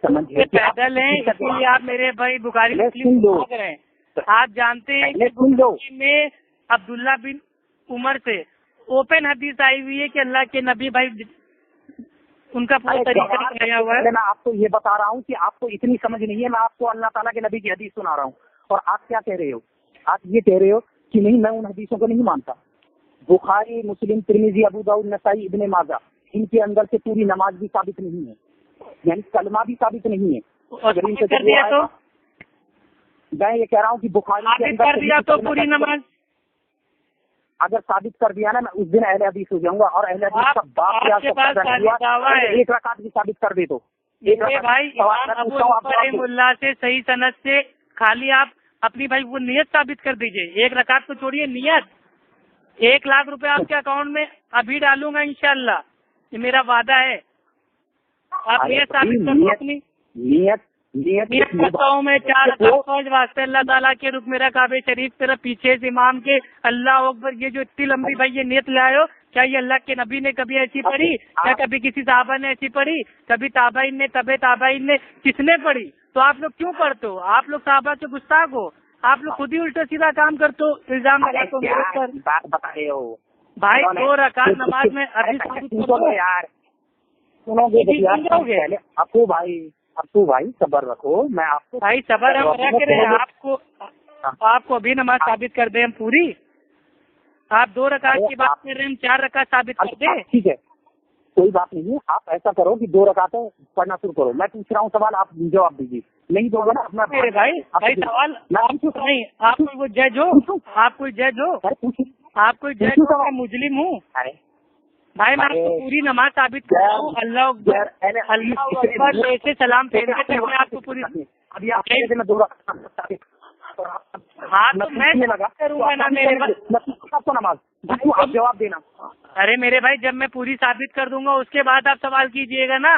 سمجھ پیدل ہیں، اس لیے آپ میرے بھائی بخاری مسلم بھاگ رہے ہیں۔ آپ جانتے ہیں کہ میں عبداللہ بن عمر سے اوپن حدیث آئی ہوئی ہے کہ اللہ کے نبی بھائی ان کا پورا طریقہ بتایا ہوا ہے. میں آپ کو یہ بتا رہا ہوں کہ آپ کو اتنی سمجھ نہیں ہے. میں آپ کو اللہ تعالیٰ کے نبی کی حدیث سنا رہا ہوں اور آپ کیا کہہ رہے ہو؟ آپ یہ کہہ رہے ہو کہ نہیں میں ان حدیثوں کو نہیں مانتا. بخاری، مسلم، ترمذی، ابو داؤد، نسائی، ابن ماجہ، ان کے اندر سے پوری نماز بھی ثابت نہیں ہے، یعنی کلمہ بھی ثابت نہیں ہے. اگر ان سے کر دیا تو میں یہ کہہ رہا ہوں کہ بخاری کے کر دیا تو پوری نماز اگر ثابت کر دیا نا میں اس دن اہل حدیث ہو جاؤں گا. اور اہل حدیث کا باپ ایک رکعت بھی ثابت کر دے تو بھائی ابو اللہ سے صحیح سند سے خالی آپ اپنی بھائی وہ نیت ثابت کر دیجئے. ایک رکعت کو چھوڑیے، نیت 1,00,000 روپے آپ کے اکاؤنٹ میں ابھی ڈالوں گا انشاءاللہ، یہ میرا وعدہ ہے. آپ نیت ثابت کر دو اپنی. نیت کرتا ہوں میں 4 رکعت واسطے اللہ تعالیٰ کے رک میرا کعبہ شریف طرف پیچھے سے امام کے اللہ اکبر. یہ جو اتنی لمبی بھائی یہ نیت لائے ہو، کیا یہ اللہ کے نبی نے کبھی ایسی پڑھی؟ کیا کبھی کسی صحابہ نے ایسی پڑھی؟ کبھی تابعین نے، تابعین نے، کس نے پڑھی؟ تو آپ لوگ کیوں پڑھتے ہو؟ آپ لوگ صحابہ کے گستاخ ہو. آپ لوگ خود ہی الٹا سیدھا کام کرتے ہو، الزام لگاتے ہو. بھائی 2 رکعت نماز میں ابھی ابو بھائی صبر رکھو. میں آپ کو بھائی صبر ہم رکھ رہے ہیں. آپ کو ابھی نماز ثابت کر دیں ہم پوری. آپ 2 رکعت کی بات کر رہے ہیں، ہم 4 رکعت ثابت کر دیں. ٹھیک ہے کوئی بات نہیں ہے. آپ ایسا کرو کہ 2 رکعتیں پڑھنا شروع کرو. میں پوچھ رہا ہوں سوال، آپ جواب دیجیے. نہیں دو گا نا اپنا بھائی سوال نہیں. آپ کوئی جج ہو؟ آپ کوئی جج ہو؟ آپ کوئی جج ہو؟ میں مجرم ہوں بھائی. میں آپ کو پوری نماز ثابت کر رہا ہوں. اللہ اکبر ایسے سلام پھیرنے تک میں آپ کو پوری ابھی آپ میں 2 رکعت. ہاں تو میں کروں گا نا میرے کو نماز. آپ جواب دینا. ارے میرے بھائی جب میں پوری ثابت کر دوں گا اس کے بعد آپ سوال کیجئے گا نا.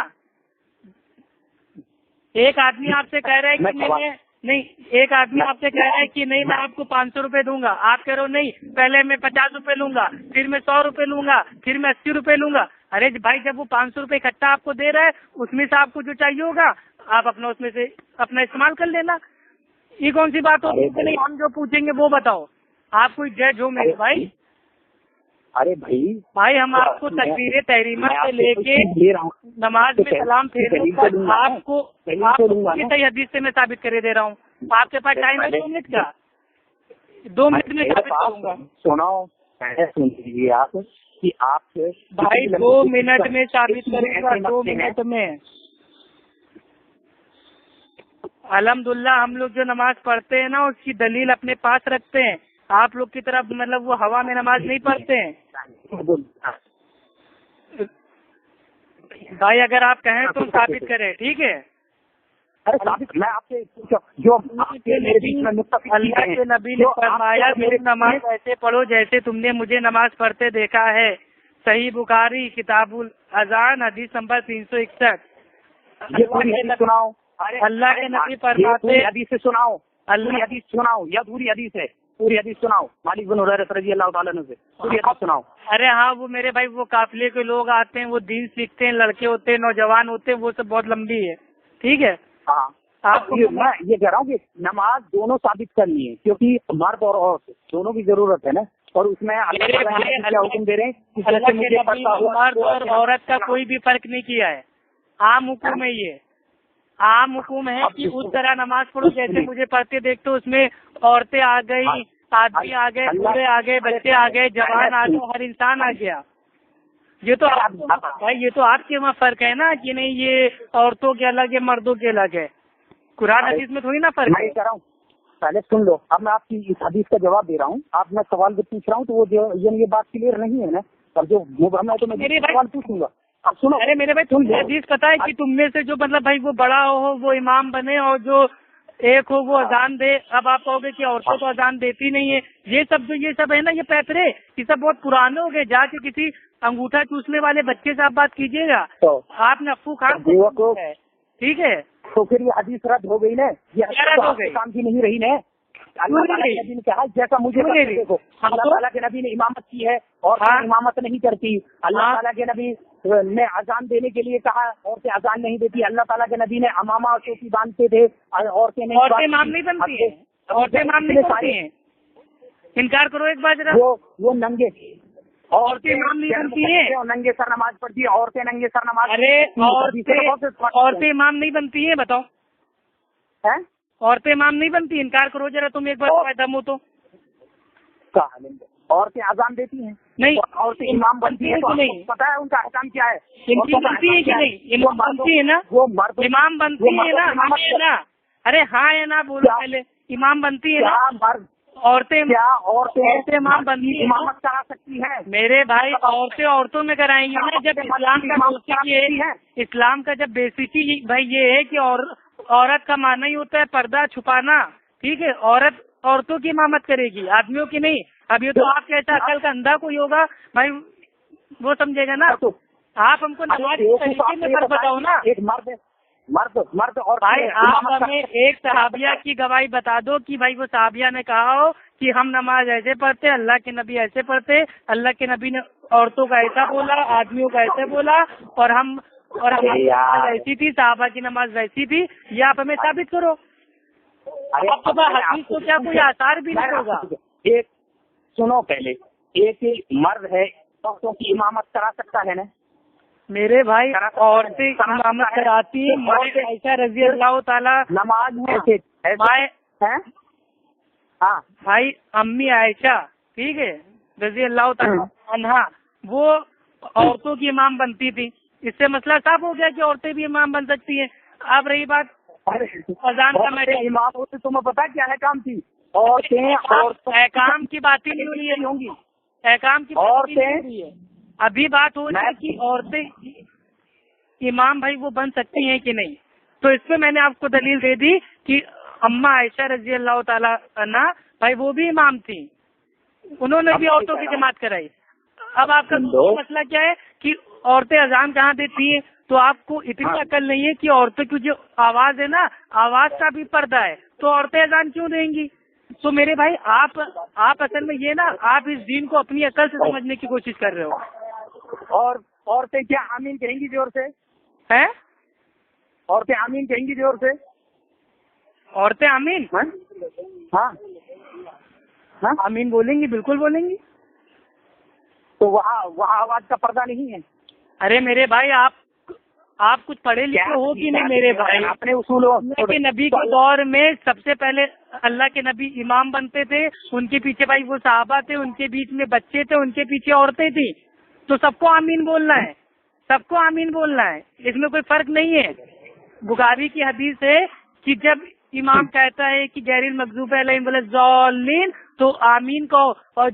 ایک آدمی آپ سے کہہ رہا ہے کہ نہیں، ایک آدمی آپ سے کہہ رہا ہے کہ نہیں میں آپ کو 500 روپے دوں گا. آپ کہہ رہے ہو نہیں پہلے میں 50 روپے لوں گا، پھر میں 100 روپے لوں گا، پھر میں 80 روپے لوں گا. ارے بھائی جب وہ 500 روپے اکٹھا آپ کو دے رہا ہے اس میں سے آپ کو جو چاہیے ہوگا آپ اپنا اس میں سے اپنا استعمال کر لینا. یہ کون سی بات ہوتی ہے؟ نہیں ہم جو پوچھیں گے وہ بتاؤ. آپ کوئی جج ہو میرے بھائی؟ ارے بھائی ہم آپ کو تکبیر تحریمہ سے لے کے نماز میں سلام پھیرنے آپ کو صحیح حدیث سے میں ثابت کرے دے رہا ہوں. آپ کے پاس ٹائم ہے 2 منٹ کا؟ 2 منٹ میں ثابت کروں گا. سناؤ سن لیجیے آپ کہ آپ بھائی 2 منٹ میں ثابت کروں گا. 2 منٹ میں. الحمدللہ ہم لوگ جو نماز پڑھتے ہیں نا اس کی دلیل اپنے پاس رکھتے ہیں. آپ لوگ کی طرف مطلب وہ ہوا میں نماز نہیں پڑھتے ہیں. بھائی اگر آپ کہیں تو ثابت کریں. ٹھیک ہے میں آپ سے جو اللہ کے نبی نے فرمایا تم نماز ایسے پڑھو جیسے تم نے مجھے نماز پڑھتے دیکھا ہے. صحیح بخاری کتاب الاذان حدیث نمبر 361. سناؤ اللہ کے نبی فرماتے حدیث سے سناؤ. اللہ حدیث سناؤ یا پوری حدیث ہے؟ پوری حدیث سناؤ. مالک بن حویرث رضی اللہ تعالیٰ عنہ سے پوری حدیث سناؤ. ارے ہاں وہ میرے بھائی وہ قافلے کے لوگ آتے ہیں، وہ دین سیکھتے ہیں، لڑکے ہوتے ہیں، نوجوان ہوتے ہیں، وہ سب بہت لمبی ہے. ٹھیک ہے ہاں آپ میں یہ کہہ رہا ہوں کہ نماز دونوں ثابت کرنی ہے کیونکہ مرد اور عورت دونوں کی ضرورت ہے نا. اور اس میں اللہ حکم دے رہے ہیں مرد اور عورت کا کوئی بھی فرق نہیں کیا ہے. عام حکم ہے، یہ عام حکم ہے کہ اس طرح نماز پڑھو جیسے مجھے پڑھتے دیکھتے. اس میں عورتیں آ گئی، آدمی آ گئے، بوڑھے آ گئے، بچے آ گئے، جوان آ گئے، ہر انسان آ گیا. یہ تو بھائی یہ تو آپ کے وہاں فرق ہے نا کہ نہیں یہ عورتوں کے الگ ہے مردوں کے الگ ہے. قرآن حدیث میں تھوڑی نا فرق ہے. پہلے سن لو. اب میں آپ کی اس حدیث کا جواب دے رہا ہوں. آپ میں سوال جو پوچھ رہا ہوں تو وہ یہ بات کلیئر نہیں ہے نا. اور جو مبہم ہے تو میں سوال پوچھوں گا. سنو ارے میرے بھائی تم حدیث پتا ہے کہ تم میں سے جو مطلب بھائی وہ بڑا ہو وہ امام بنے اور جو ایک ہو وہ اذان دے. اب آپ کہو گے کہ عورتوں تو اذان دیتی نہیں ہے. یہ سب ہے نا یہ پیترے یہ سب بہت پرانے ہو گئے. جا کے کسی انگوٹھا چوسنے والے بچے سے آپ بات کیجیے گا. آپ نے افو خان کو ٹھیک ہے تو پھر یہ حدیث رد ہو گئی نا. یہ رد ہو گئی کام کی نہیں رہی نا. اللہ تعالیٰ کے نبی نے کہا جیسا مجھے دیکھو اللہ تعالیٰ کے نبی نے امامت کی ہے اور امامت نہیں کرتی. اللہ تعالیٰ کے نبی نے اذان دینے کے لیے کہا عورتیں اذان نہیں دیتی. اللہ تعالیٰ کے نبی نے امامہ اور ٹوپی باندھتے تھے. عورتیں امام نہیں بنتی ہیں. عورتیں امام نہیں بنتی ہیں. انکار کرو ایک بات. وہ ننگے عورتیں امام نہیں بنتی ہیں، ننگے سر نماز پڑھتی ہے، عورتیں ننگے سر نماز. ارے عورتیں امام نہیں بنتی ہیں، بتاؤ عورتیں امام نہیں بنتی؟ انکار کرو ذرا تم ایک بار دم ہو تو. عورتیں اذان دیتی ہیں نہیں، عورتیں امام بنتی ہیں تو نہیں پتا ہے ان کا احکام کیا ہے؟ بنتی ہے کہ نہیں؟ امام بنتی ہے نا، وہ مرد امام بنتی ہے نا. ارے ہاں یا نا بولو پہلے. امام بنتی ہے نا عورتیں امام بنتی ہیں، امامت کرا سکتی ہے میرے بھائی. عورتوں میں کرائیں گی نا. جب اسلام کا جب بیسک ہی بھائی یہ ہے کہ عورت کا معنی ہی ہوتا ہے پردہ چھپانا، ٹھیک ہے. عورتوں کی امامت کرے گی، آدمیوں کی نہیں. اب یہ تو آپ کہتا عقل کا اندھا کوئی ہوگا بھائی، وہ سمجھے گا نا. آپ ہم کو نماز کے طریقے میں فرق بتاؤ نا. ایک مرد اور بھائی آپ ہمیں ایک صحابیہ کی گواہی بتا دو کہ بھائی وہ صحابیہ نے کہا ہو کہ ہم نماز ایسے پڑھتے، اللہ کے نبی ایسے پڑھتے، اللہ کے نبی نے عورتوں کا ایسا بولا، آدمیوں کا ایسے بولا، اور ہماری نماز ایسی تھی، صحابہ کی نماز ویسی تھی. یہ آپ ہمیں ثابت کرو. آپ کے پاس حدیث تو کیا کوئی آثار بھی نہیں ہوگا. ایک سنو، پہلے ایک مرد ہے عورتوں کی امامت کرا سکتا ہے نا میرے بھائی؟ عورتیں امامت کراتی ہیں. عائشہ رضی اللہ تعالیٰ نماز میں ہاں بھائی، امی عائشہ ٹھیک ہے رضی اللہ تعالیٰ عنہا، وہ عورتوں کی امام بنتی تھی. اس سے مسئلہ صاف ہو گیا کہ عورتیں بھی امام بن سکتی ہیں. اب رہی بات اذان کا، میں امام ہوتے تمہیں پتا کیا ہے کام تھی؟ عورتیں احکام کی بات ہی نہیں ہوں گی، احکام کی عورتیں ابھی بات ہو رہی ہے کہ عورتیں امام بھائی وہ بن سکتی ہیں کہ نہیں. تو اس پہ میں نے آپ کو دلیل دے دی کہ اماں عائشہ رضی اللہ تعالیٰ عنہ بھائی وہ بھی امام تھی، انہوں نے بھی عورتوں کی جماعت کرائی. اب آپ کا مسئلہ کیا ہے کہ عورتیں اذان کہاں دیتی ہیں؟ تو آپ کو اتنی عقل نہیں ہے کہ عورتوں کی جو آواز ہے نا، آواز کا بھی پردہ ہے، تو عورتیں اذان کیوں دیں گی؟ تو میرے بھائی آپ اصل میں یہ نا، آپ اس دین کو اپنی عقل سے سمجھنے کی کوشش کر رہے ہو. اور عورتیں کیا آمین کہیں گی زور سے؟ ہیں عورتیں آمین کہیں گی زور سے؟ عورتیں آمین؟ ہاں آمین بولیں گی، بالکل بولیں گی. تو وہاں آواز کا پردہ نہیں ہے؟ ارے میرے بھائی آپ کچھ پڑھے لکھے ہو کہ نہیں میرے بھائی؟ اپنے اصولوں کے نبی کے دور میں سب سے پہلے اللہ کے نبی امام بنتے تھے، ان کے پیچھے بھائی وہ صحابہ تھے، ان کے بیچ میں بچے تھے، ان کے پیچھے عورتیں تھیں. تو سب کو آمین بولنا ہے، سب کو آمین بولنا ہے، اس میں کوئی فرق نہیں ہے. بخاری کی حدیث ہے کہ جب امام کہتا ہے کہ غیر المغضوب علیہم ولا الضالین تو آمین کہو، اور